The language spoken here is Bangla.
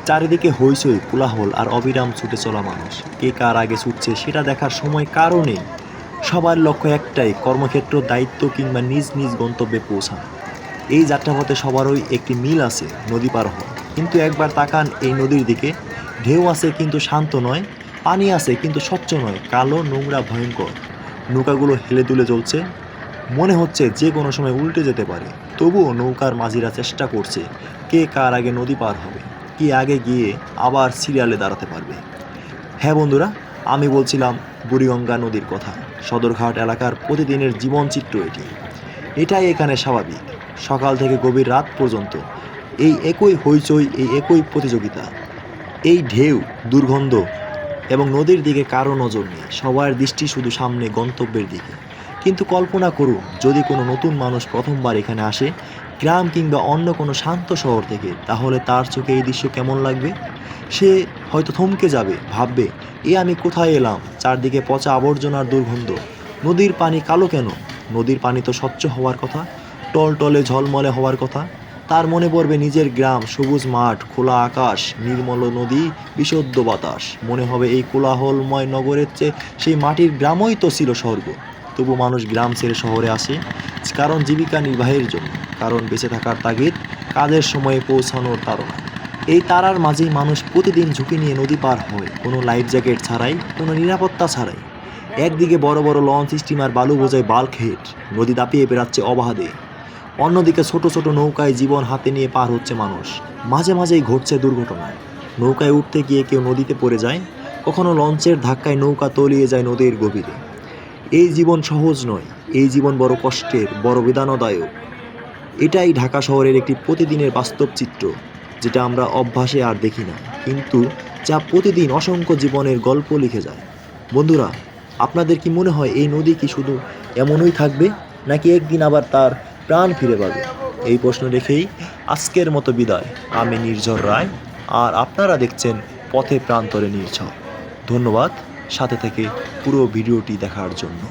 চারিদিকে হইচই, কোলাহল আর অবিরাম ছুটে চলা মানুষ। কে কার আগে ছুটছে সেটা দেখার সময় কারও নেই। সবার লক্ষ্য একটাই, কর্মক্ষেত্র, দায়িত্ব কিংবা নিজ নিজ গন্তব্যে পৌঁছানো। এই যাত্রাপথে সবারই একটি মিল আছে, নদী পার হওয়া। কিন্তু একবার তাকান এই নদীর দিকে। ঢেউ আছে কিন্তু শান্ত নয়, পানি আছে কিন্তু স্বচ্ছ নয়, কালো, নোংরা, ভয়ঙ্কর। নৌকাগুলো হেলে দুলে চলছে, মনে হচ্ছে যে কোনো সময় উল্টে যেতে পারে। তবুও নৌকার মাঝিরা চেষ্টা করছে, কে কার আগে নদী পার হবে, কি আগে গিয়ে আবার সিরিয়ালে দাঁড়াতে পারবে। হ্যাঁ বন্ধুরা, আমি বলছিলাম বুড়িগঙ্গা নদীর কথা। সদরঘাট এলাকার প্রতিদিনের জীবনচিত্র এটাই এখানে স্বাভাবিক। সকাল থেকে গভীর রাত পর্যন্ত এই একই হইচই, এই একই প্রতিযোগিতা, এই ঢেউ, দুর্গন্ধ এবং নদীর দিকে কারো নজর নেই। সবার দৃষ্টি শুধু সামনে, গন্তব্যের দিকে। কিন্তু কল্পনা করুন, যদি কোনো নতুন মানুষ প্রথমবার এখানে আসে, গ্রাম কিংবা অন্য কোনো শান্ত শহর থেকে, তাহলে তার চোখে এই দৃশ্য কেমন লাগবে? সে হয়তো থমকে যাবে, ভাববে, আমি কোথায় এলাম? চারদিকে পচা আবর্জনার দুর্গন্ধ। নদীর পানি কালো কেন? নদীর পানি তো স্বচ্ছ হওয়ার কথা, টলটলে ঝলমলে হওয়ার কথা। তার মনে পড়বে নিজের গ্রাম, সবুজ মাঠ, খোলা আকাশ, নির্মল নদী, বিশুদ্ধ বাতাস। মনে হবে এই কোলাহলময় নগরের চেয়ে সেই মাটির গ্রামই তো ছিল স্বর্গ। তবু মানুষ গ্রাম ছেড়ে শহরে আসে, কারণ জীবিকা নির্বাহের জন্য, কারণ বেঁচে থাকার তাগিদ, কাজের সময়ে পৌঁছানোর তাড়না। এই তারার মাঝেই মানুষ প্রতিদিন ঝুঁকি নিয়ে নদী পার হয়, কোনো লাইফ জ্যাকেট ছাড়াই, কোনো নিরাপত্তা ছাড়াই। একদিকে বড় বড় লঞ্চ, স্টিমার, বালু বোঝায় বাল্ক হেড, নদী দাপিয়ে বেড়াচ্ছে অবাধে। অন্যদিকে ছোট ছোট নৌকায় জীবন হাতে নিয়ে পার হচ্ছে মানুষ। মাঝে মাঝেই ঘটছে দুর্ঘটনা। নৌকায় উঠতে গিয়ে কেউ নদীতে পড়ে যায়, কখনো লঞ্চের ধাক্কায় নৌকা তলিয়ে যায় নদীর গভীরে। এই জীবন সহজ নয়, এই জীবন বড় কষ্টের, বড় বেদনাদায়ক। এটাই ঢাকা শহরের একটি প্রতিদিনের বাস্তব চিত্র, যেটা আমরা অভ্যাসে আর দেখি না, কিন্তু যা প্রতিদিন অসংখ্য জীবনের গল্প লিখে যায়। বন্ধুরা, আপনাদের কি মনে হয় এই নদী কি শুধু এমনই থাকবে, নাকি একদিন আবার তার প্রাণ ফিরে পাবে? এই প্রশ্ন রেখেই আজকের মতো বিদায়। আমি নির্ঝর রায়, আর আপনারা দেখছেন পথে প্রান্তরে নির্ঝর। ধন্যবাদ সাথে থেকে পুরো ভিডিওটি দেখার জন্য।